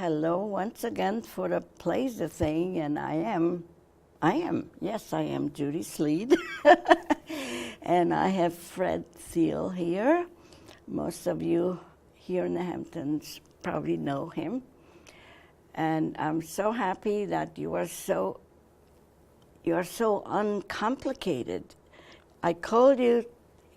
hello once again for the pleasure thing, and I am Judy Sleed. And I have Fred Thiele here. Most of you here in the Hamptons probably know him. And I'm so happy that you are so uncomplicated. I called you,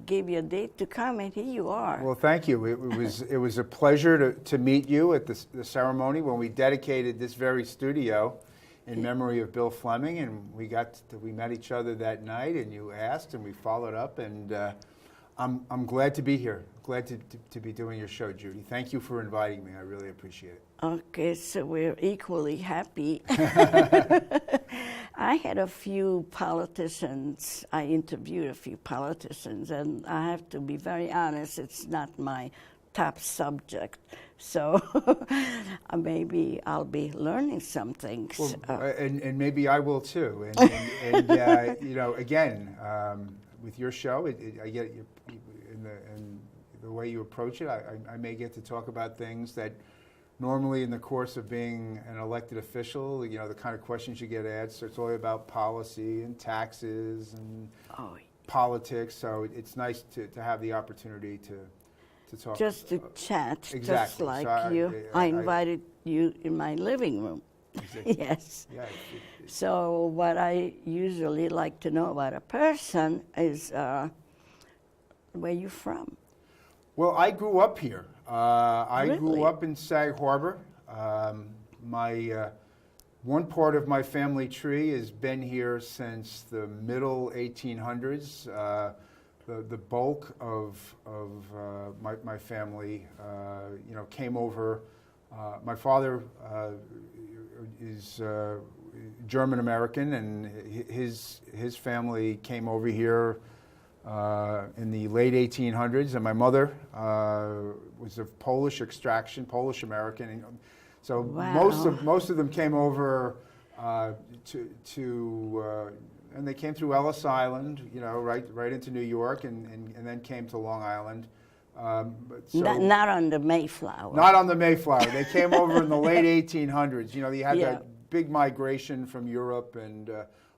gave you a date to come, and here you are. Well, thank you. It was a pleasure to meet you at the ceremony when we dedicated this very studio in memory of Bill Fleming, and we met each other that night, and you asked, and we followed up, and I'm glad to be here. Glad to be doing your show, Judy. Thank you for inviting me. I really appreciate it. Okay, so we're equally happy. I had a few politicians, I interviewed a few politicians, and I have to be very honest, it's not my top subject. So maybe I'll be learning some things. Well, and maybe I will too. And you know, again, with your show, I get in the way you approach it, I may get to talk about things that normally in the course of being an elected official, you know, the kind of questions you get asked, it's all about policy and taxes and politics. So it's nice to have the opportunity to talk. Just to chat, exactly. Just like so you. I invited you in my living room. Exactly. Yes. Yeah, So what I usually like to know about a person is where you from? Well, I grew up here. I Really? grew up in Sag Harbor. One part of my family tree has been here since the middle 1800s. The bulk of my family, you know, came over. My father is German American, and his family came over here in the late 1800s, and my mother was of Polish extraction, Polish American. So wow. most of them came over and they came through Ellis Island, you know, right into New York, and then came to Long Island. Not on the Mayflower. Not on the Mayflower. They came over in the late 1800s. You know, you had that big migration from Europe and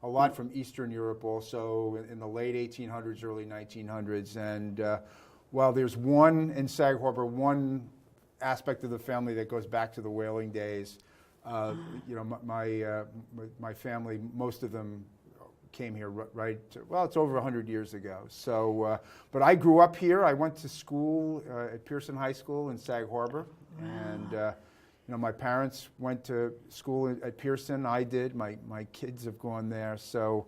a lot from Eastern Europe also in the late 1800s, early 1900s. And while there's one in Sag Harbor, one aspect of the family that goes back to the whaling days, you know, my family, most of them came here it's over 100 years ago. So, but I grew up here. I went to school at Pearson High School in Sag Harbor. Wow. And you know, my parents went to school at Pearson. I did. My kids have gone there. So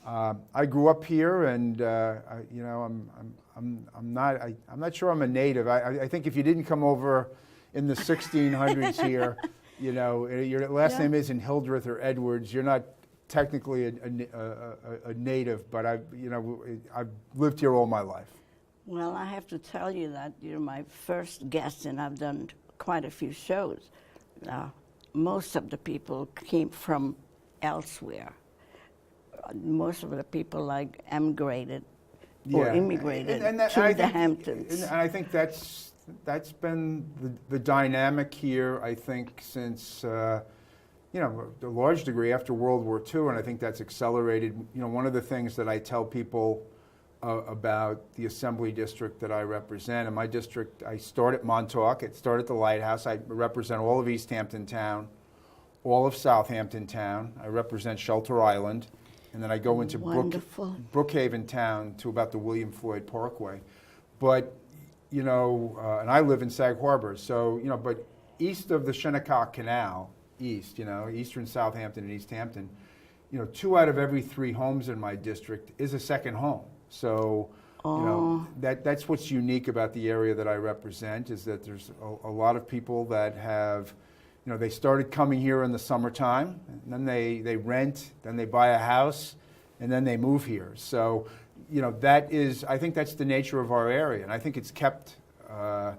I grew up here, and you know, I'm not sure I'm a native. I think if you didn't come over in the 1600s here, you know, your last name isn't Hildreth or Edwards. You're not technically a native, but I've lived here all my life. Well, I have to tell you that you're my first guest, and I've done quite a few shows. Most of the people came from elsewhere. Most of the people like emigrated or immigrated to the Hamptons. And I think that's been the dynamic here, I think, since you know, to a large degree after World War II, and I think that's accelerated. You know, one of the things that I tell people about the Assembly District that I represent, in my district, I start at Montauk, I start at the Lighthouse, I represent all of East Hampton Town, all of Southampton Town, I represent Shelter Island, and then I go into Brookhaven Town to about the William Floyd Parkway. But, you know, and I live in Sag Harbor, so, you know, but east of the Shinnecock Canal, you know, eastern Southampton and East Hampton, you know, 2 out of every 3 homes in my district is a second home. So, you know, that's what's unique about the area that I represent, is that there's a lot of people that have, you know, they started coming here in the summertime, and then they rent, then they buy a house, and then they move here. So, you know, I think that's the nature of our area, and I think it's kept the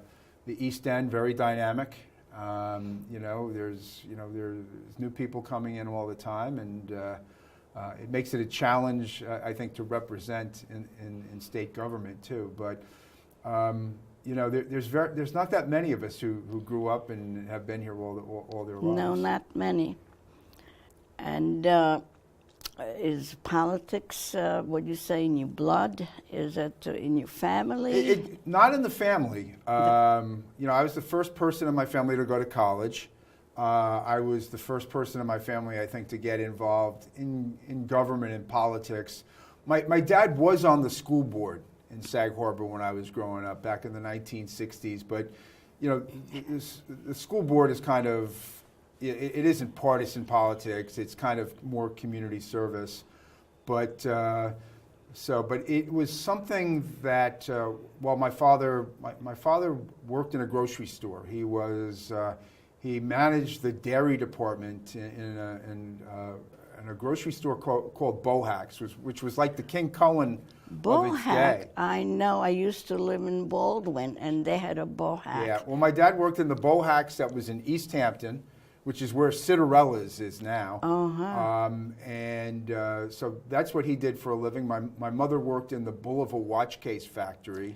East End very dynamic. You know, there's new people coming in all the time, and it makes it a challenge, I think, to represent in state government too. But there's not that many of us who grew up and have been here all their lives. No, not many. And is politics, what you say, in your blood? Is it in your family? Not in the family. I was the first person in my family to go to college. I was the first person in my family, I think, to get involved in government and politics. My dad was on the school board in Sag Harbor when I was growing up back in the 1960s. But, the school board is kind of, it isn't partisan politics. It's kind of more community service. But but it was something that, my father worked in a grocery store. He managed the dairy department in a grocery store called Bohack's, which was like the King Cullen of its day. I know. I used to live in Baldwin, and they had a Bohack. Yeah. Well, my dad worked in the Bohack's that was in East Hampton, which is where Cidarella's is now. So that's what he did for a living. My mother worked in the Boulevard watch case factory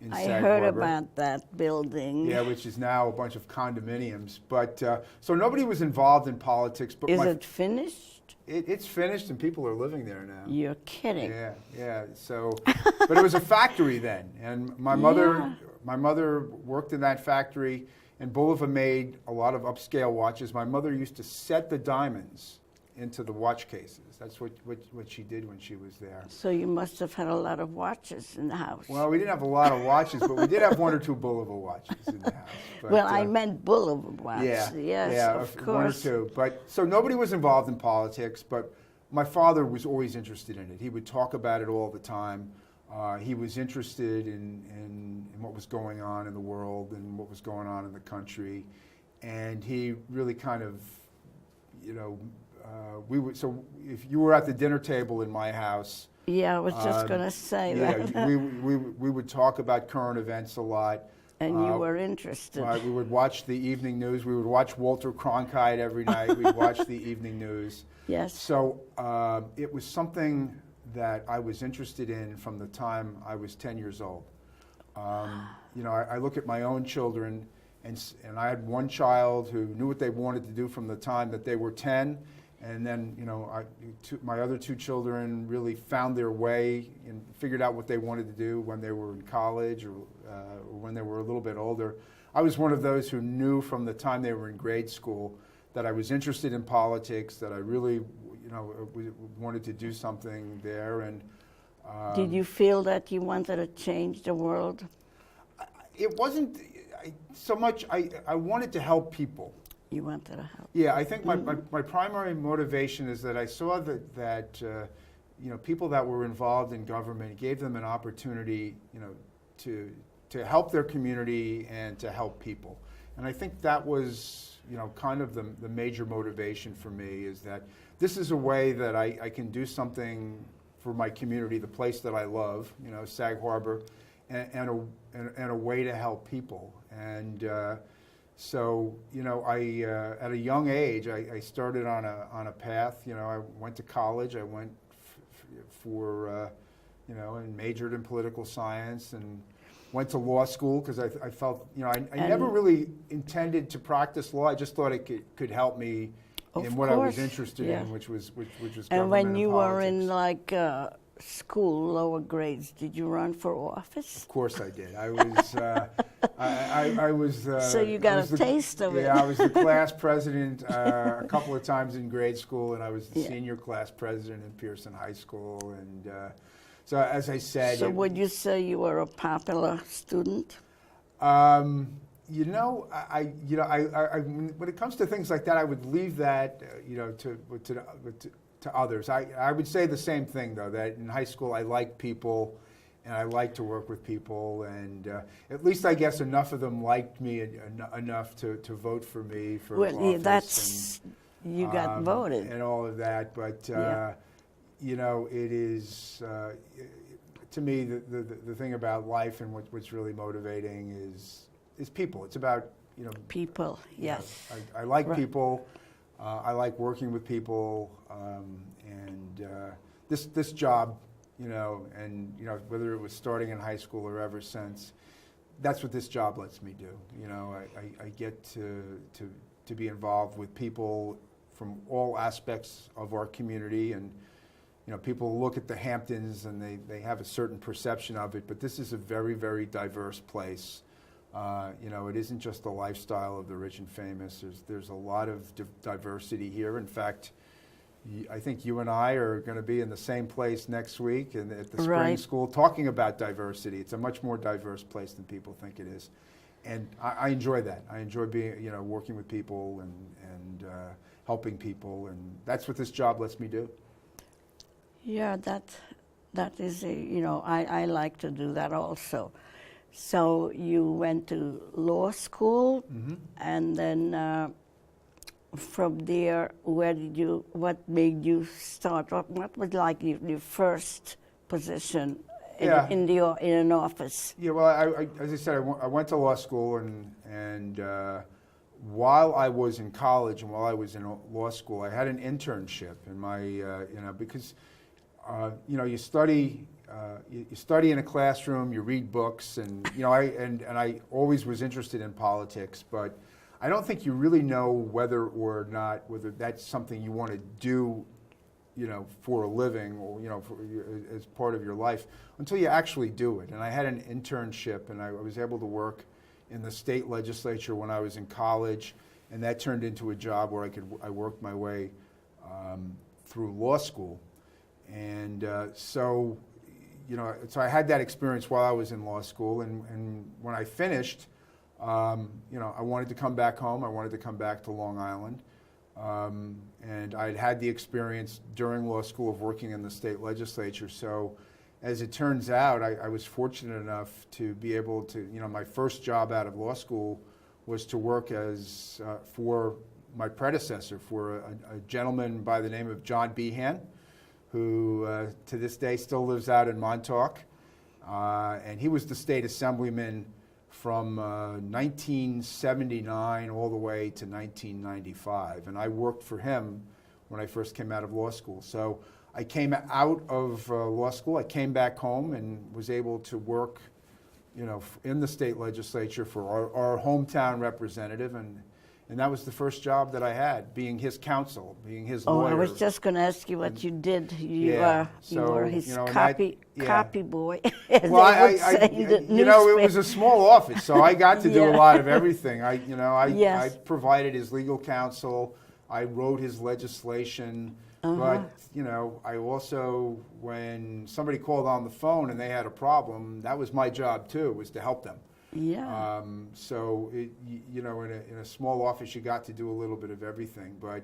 in Sag Harbor. I heard about that building. Yeah, which is now a bunch of condominiums. But so nobody was involved in politics. But is it finished? It's finished, and people are living there now. You're kidding. Yeah. So, but it was a factory then, and my mother worked in that factory. And Bulova made a lot of upscale watches. My mother used to set the diamonds into the watch cases. That's what she did when she was there. So you must have had a lot of watches in the house. Well, we didn't have a lot of watches, but we did have one or two Bulova watches in the house. But, well, I meant Bulova watches. Yeah, of course. One or two. But so nobody was involved in politics, but my father was always interested in it. He would talk about it all the time. He was interested in what was going on in the world and what was going on in the country, and he really kind of, So if you were at the dinner table in my house, I was just going to say that. we would talk about current events a lot. And you were interested. We would watch the evening news. We would watch Walter Cronkite every night. We'd watch the evening news. Yes. So it was something that I was interested in from the time I was 10 years old. I look at my own children, and I had one child who knew what they wanted to do from the time that they were 10, and then my other two children really found their way and figured out what they wanted to do when they were in college or when they were a little bit older. I was one of those who knew from the time they were in grade school that I was interested in politics, that I really wanted to do something there. And did you feel that you wanted to change the world? It wasn't so much. I wanted to help people. You wanted to help. Yeah, I think my primary motivation is that I saw that people that were involved in government gave them an opportunity, to help their community and to help people. And I think that was, kind of the major motivation for me, is that this is a way that I can do something for my community, the place that I love, Sag Harbor, and a way to help people. And so, I at a young age, I started on a path. I went to college. I went and majored in political science and went to law school because I felt, I never really intended to practice law. I just thought it could help me in what I was interested in, which was government and when you were in politics. School, lower grades, did you run for office? Of course I did. I was. I was. So you got a taste of it. Yeah, I was the class president a couple of times in grade school, and I was the senior class president in Pearson High School, and so as I said. So would you say you were a popular student? When it comes to things like that, I would leave that, to others. I would say the same thing, though, that in high school I liked people and I liked to work with people, and at least I guess enough of them liked me enough to vote for me for office. You got voted. And all of that, but it is, to me, the thing about life and what's really motivating is people. It's about, people, yes. I like people. I like working with people, and this job, whether it was starting in high school or ever since, that's what this job lets me do. You know, I get to be involved with people from all aspects of our community, and you know, people look at the Hamptons and they have a certain perception of it, but this is a very, very diverse place. You know, it isn't just the lifestyle of the rich and famous. There's a lot of diversity here. In fact, I think you and I are going to be in the same place next week and at the spring Right. school talking about diversity. It's a much more diverse place than people think it is. And I enjoy that. I enjoy being, you know, working with people and helping people, and that's what this job lets me do. Yeah, that is you know, I like to do that also. So you went to law school, and then from there, what made you start? What was like your first position in an office? Yeah, well, I as I said, I went to law school, and while I was in college and while I was in law school, I had an internship in my, you know, because you know, you study in a classroom, you read books, and you know, I always was interested in politics, but I don't think you really know whether that's something you want to do, you know, for a living, or you know, as part of your life, until you actually do it. And I had an internship, and I was able to work in the state legislature when I was in college, and that turned into a job where I worked my way through law school. And so, you know, so I had that experience while I was in law school, and when I finished, you know, I wanted to come back home. I wanted to come back to Long Island, and I'd had the experience during law school of working in the state legislature. So, as it turns out, I was fortunate enough to be able to, you know, my first job out of law school was to work as for my predecessor, for a gentleman by the name of John Behan, who to this day still lives out in Montauk. And he was the state assemblyman from 1979 all the way to 1995. And I worked for him when I first came out of law school. So I came out of law school, I came back home and was able to work, you know, in the state legislature for our hometown representative, and that was the first job that I had, being his counsel, being his lawyer. I was just going to ask you what you did. You were his you know, copy boy, as well, they would say in the you know, it was newspaper. a small office, so I got to do a lot of everything. I Yes. provided his legal counsel, I wrote his legislation, but you know, I also, when somebody called on the phone and they had a problem, that was my job too, was to help them. Yeah. So, you know, in a small office, you got to do a little bit of everything. But,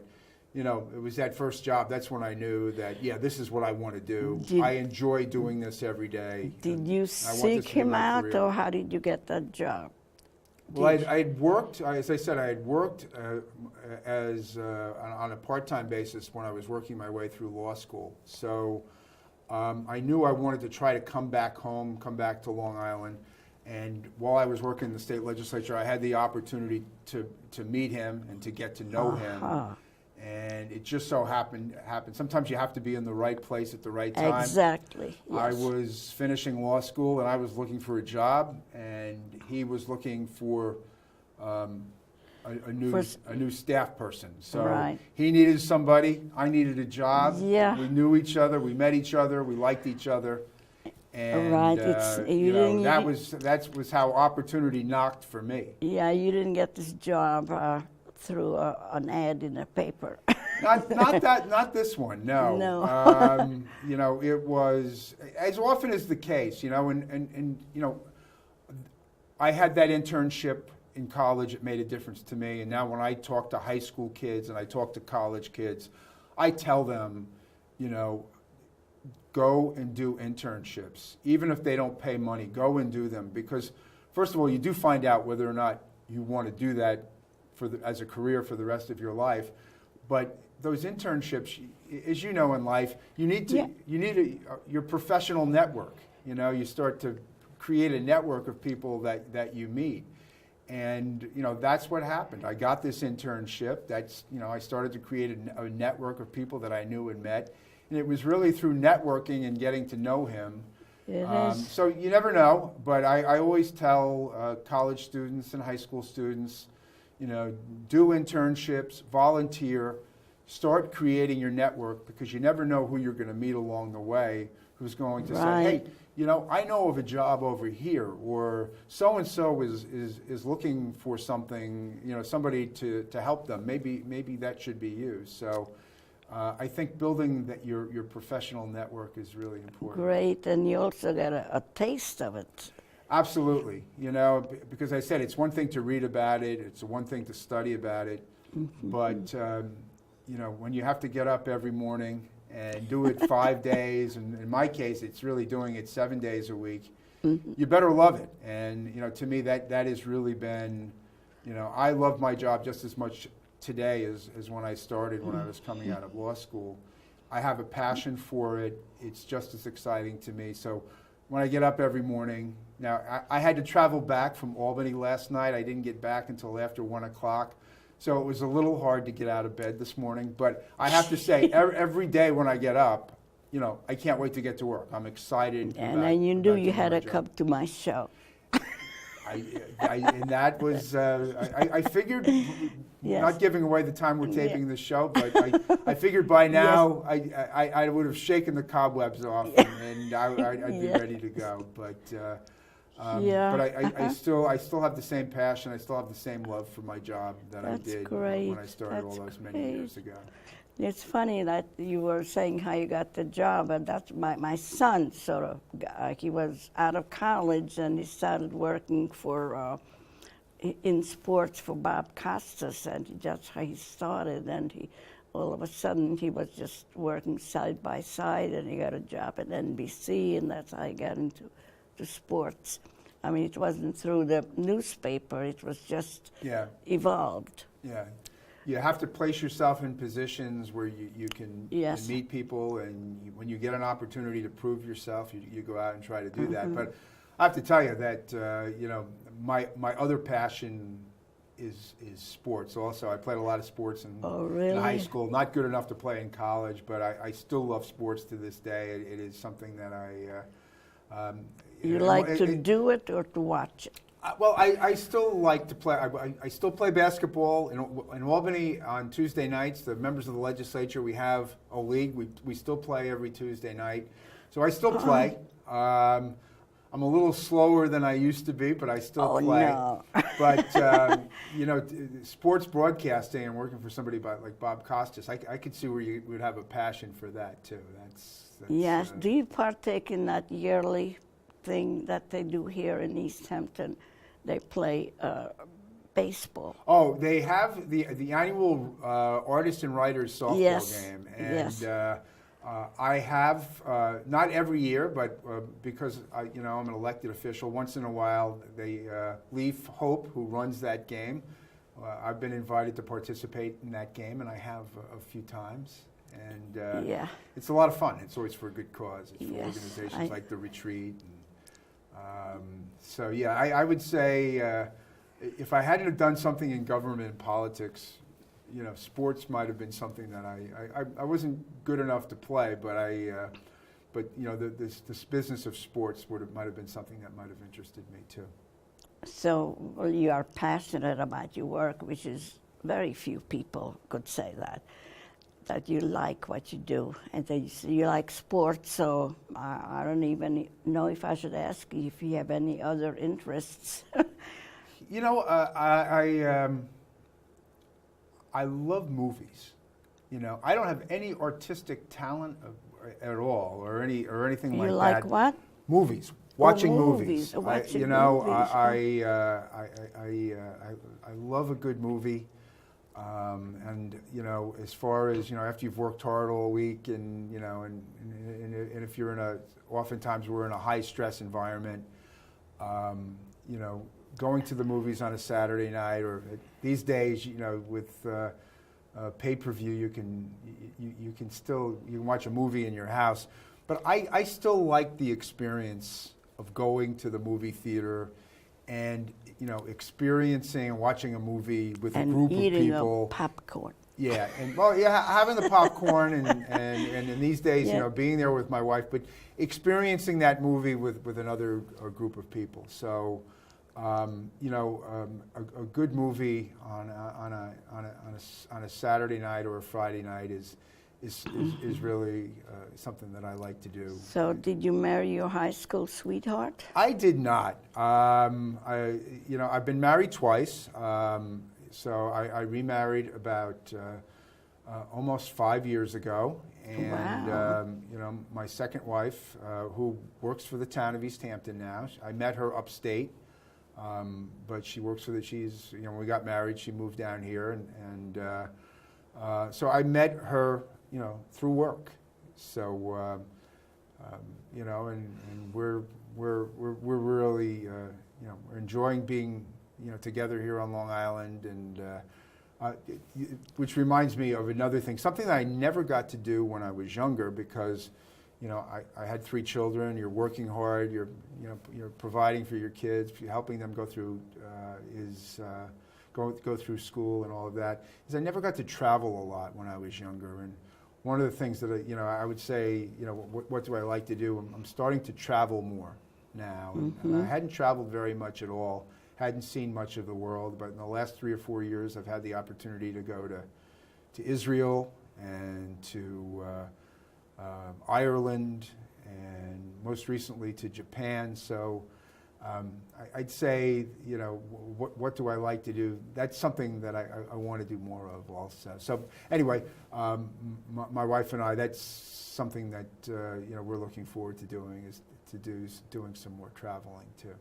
you know, it was that first job. That's when I knew that, yeah, this is what I want to do. I enjoy doing this every day. Did you seek him out, or how did you get that job? Well, I had worked, as I said, I had worked on a part-time basis when I was working my way through law school. So I knew I wanted to try to come back home, come back to Long Island. And while I was working in the state legislature, I had the opportunity to meet him and to get to know him. And it just so happened. Sometimes you have to be in the right place at the right time. Exactly. Yes. I was finishing law school, and I was looking for a job, and he was looking for a new staff person. So he needed somebody. I needed a job. Yeah. We knew each other. We met each other. We liked each other. And you know, that was how opportunity knocked for me. Yeah, you didn't get this job through an ad in a paper. Not this one. No. No. You know, it was, as often is the case. You know, and you know, I had that internship in college. It made a difference to me. And now when I talk to high school kids and I talk to college kids, I tell them, you know, go and do internships. Even if they don't pay money, go and do them. Because, first of all, you do find out whether or not you want to do that as a career for the rest of your life. But those internships, as you know in life, you need your professional network. You know, you start to create a network of people that you meet. And, you know, that's what happened. I got this internship. That's, you know, I started to create a network of people that I knew and met. And it was really through networking and getting to know him It is. So you never know, but I always tell college students and high school students, do internships, volunteer, start creating your network, because you never know who you're going to meet along the way who's going to say, hey, I know of a job over here, or so-and-so is looking for something, somebody to help them. Maybe that should be you. So I think building your professional network is really important. Great, and you also get a taste of it. Absolutely. Because I said it's one thing to read about it, it's one thing to study about it, but when you have to get up every morning and do it 5 days, and in my case, it's really doing it 7 days a week, you better love it. And, to me, that has really been, I love my job just as much today as when I started, when I was coming out of law school. I have a passion for it. It's just as exciting to me. So when I get up every morning, now I had to travel back from Albany last night. I didn't get back until after 1 o'clock. So it was a little hard to get out of bed this morning. But I have to say, every day when I get up, I can't wait to get to work. I'm excited. And then you knew you had to come to my show. And that was, I figured, not giving away the time we're taping the show, but I figured by now I would have shaken the cobwebs off and I'd be ready to go. But I still have the same passion. I still have the same love for my job that I did when I started all those many years ago. It's funny that you were saying how you got the job, and that's my son sort of, he was out of college and he started working for, in sports for Bob Costas, and that's how he started, and all of a sudden he was just working side by side, and he got a job at NBC, and that's how he got into sports. I mean, it wasn't through the newspaper, it was just evolved. Yeah. You have to place yourself in positions where you can meet people, and when you get an opportunity to prove yourself, you go out and try to do that. But I have to tell you that my other passion is sports. Also, I played a lot of sports in high school. Not good enough to play in college, but I still love sports to this day. It is something that I. You like to do it or to watch it? Well, I still like to play. I still play basketball in Albany on Tuesday nights. The members of the legislature, we have a league. We still play every Tuesday night. So I still play. I'm a little slower than I used to be, but I still play. No. But sports broadcasting and working for somebody like Bob Costas, I could see where you would have a passion for that too. That's yes. Do you partake in that yearly thing that they do here in East Hampton? They play baseball. Oh, they have the annual Artists and Writers softball game, and I have not every year, but because I'm an elected official, once in a while Leaf Hope, who runs that game, I've been invited to participate in that game, and I have a few times. And it's a lot of fun. It's always for a good cause. It's for organizations like the Retreat. I would say if I hadn't have done something in government and politics, sports might have been something that I wasn't good enough to play, but this business of sports might have been something that might have interested me too. So you are passionate about your work, which is very few people could say that you like what you do, and that you like sports, so I don't even know if I should ask you if you have any other interests. I love movies. I don't have any artistic talent at all, or anything like that. You like what? Movies. Watching movies. Watching movies. I love a good movie. And as far as after you've worked hard all week, and and if you're oftentimes we're in a high stress environment, going to the movies on a Saturday night, or these days, with pay-per-view, you can watch a movie in your house. But I still like the experience of going to the movie theater and experiencing and watching a movie with a group of people. And eating popcorn. Yeah, and well, yeah, having the popcorn and in these days, Yeah. being there with my wife, but experiencing that movie with another group of people. So, a good movie on a Saturday night or a Friday night is really something that I like to do. So did you marry your high school sweetheart? I did not. I've been married twice. So I remarried about almost 5 years ago, and Wow. my second wife, who works for the town of East Hampton now. I met her upstate, but she works for she's when we got married, she moved down here, and so I met her through work. So and we're really we're enjoying being together here on Long Island, and which reminds me of another thing, something that I never got to do when I was younger, because I had 3 children. You're working hard. You're providing for your kids, you're helping them go through go through school and all of that. Is I never got to travel a lot when I was younger, and one of the things that I would say, what do I like to do? I'm starting to travel more now, and I hadn't traveled very much at all. Hadn't seen much of the world, but in the last 3 or 4 years, I've had the opportunity to go to Israel and to Ireland, and most recently to Japan. So I'd say, what do I like to do? That's something that I want to do more of also. So anyway, my wife and I, that's something that we're looking forward to doing, is doing some more traveling too.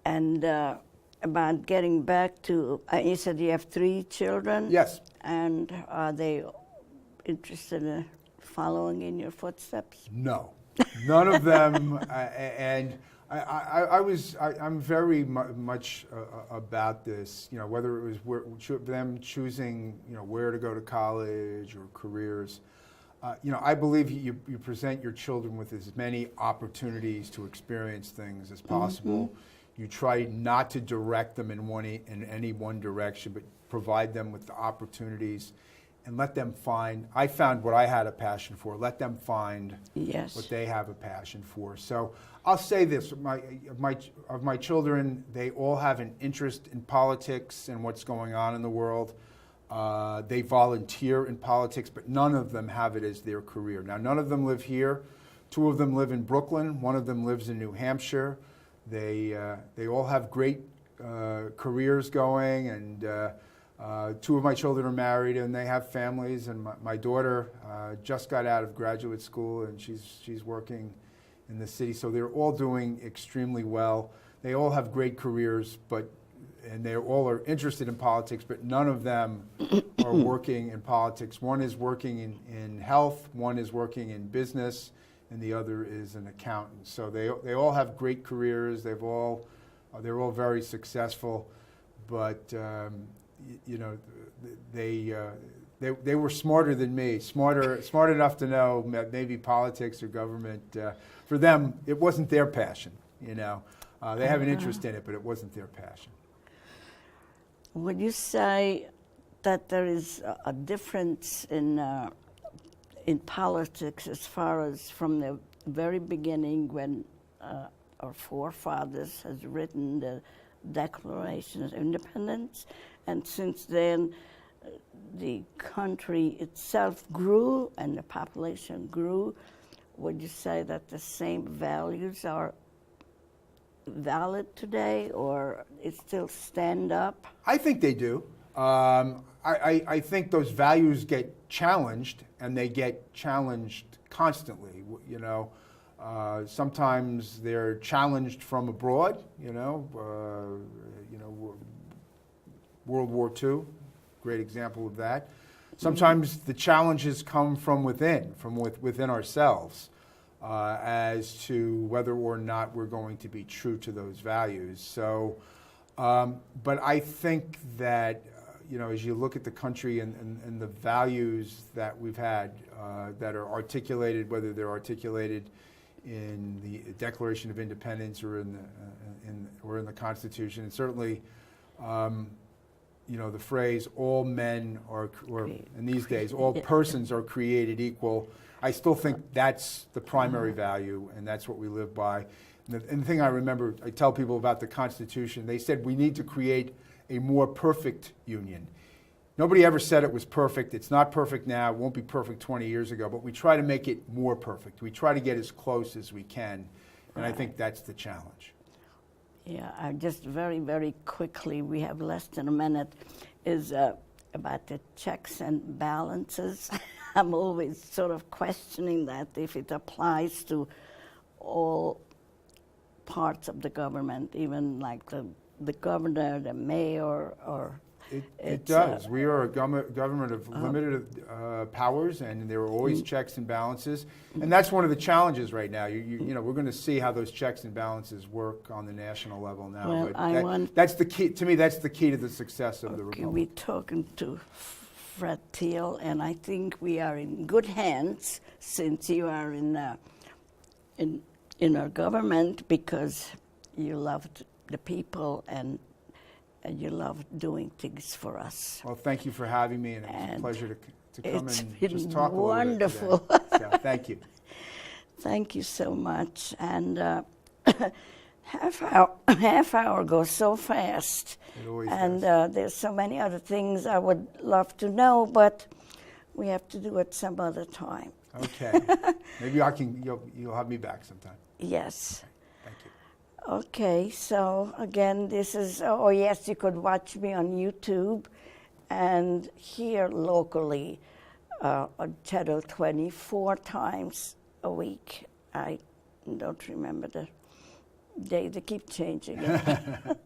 And about getting back to, you said you have 3 children? Yes. And are they interested in following in your footsteps? No, none of them. And I'm very much about this, whether it was them choosing, where to go to college or careers. I believe you present your children with as many opportunities to experience things as possible. Mm-hmm. You try not to direct them in any one direction, but provide them with the opportunities and let them find. I found what I had a passion for. Let them find what they have a passion for. So I'll say this, of my children, they all have an interest in politics and what's going on in the world. They volunteer in politics, but none of them have it as their career. Now, none of them live here. 2 of them live in Brooklyn. 1 of them lives in New Hampshire. They all have great careers going, and 2 of my children are married and they have families. And my daughter just got out of graduate school, and she's working in the city. So they're all doing extremely well. They all have great careers, and they all are interested in politics, but none of them are working in politics. 1 is working in health, 1 is working in business, and the other is an accountant. So they all have great careers. They're all very successful, but they were smarter than me. Smart enough to know that maybe politics or government. For them, it wasn't their passion. They have an interest in it, but it wasn't their passion. Would you say that there is a difference in politics as far as from the very beginning, when our forefathers has written the Declaration of Independence, and since then the country itself grew and the population grew? Would you say that the same values are valid today, or it still stand up? I think they do. I think those values get challenged, and they get challenged constantly. Sometimes they're challenged from abroad. World War II, great example of that. Sometimes the challenges come from within ourselves, as to whether or not we're going to be true to those values. So, but I think that as you look at the country and the values that we've had that are articulated, whether they're articulated in the Declaration of Independence or in the Constitution, and certainly, the phrase "all men are," or in these days, all Yeah. persons are created equal. I still think that's the primary value, and that's what we live by. And the thing I remember, I tell people about the Constitution, they said we need to create a more perfect union. Nobody ever said it was perfect. It's not perfect now. It won't be perfect 20 years ago, but we try to make it more perfect. We try to get as close as we can, and I think that's the challenge. Yeah, I just very, very quickly, we have less than a minute, is about the checks and balances. I'm always sort of questioning that, if it applies to all parts of the government, even like the governor, the mayor, or... It does. We are a government of limited powers, and there are always checks and balances. And that's one of the challenges right now. We're going to see how those checks and balances work on the national level now. Well, but that's the key. To me, that's the key to the success of the republic. We're talking to Fred Thiele, and I think we are in good hands since you are in our government, because you loved the people and you love doing things for us. Well, thank you for having me, and it's a pleasure to come it's and been just talk wonderful. a little bit today. So, thank you. Thank you so much. And half hour goes so fast. It always and does. There's so many other things I would love to know, but we have to do it some other time. Okay. Maybe you'll have me back sometime. Yes. Thank you. Okay, so again, this is, oh yes, you could watch me on YouTube and here locally on Channel 24 times a week. I don't remember the day, they keep changing it.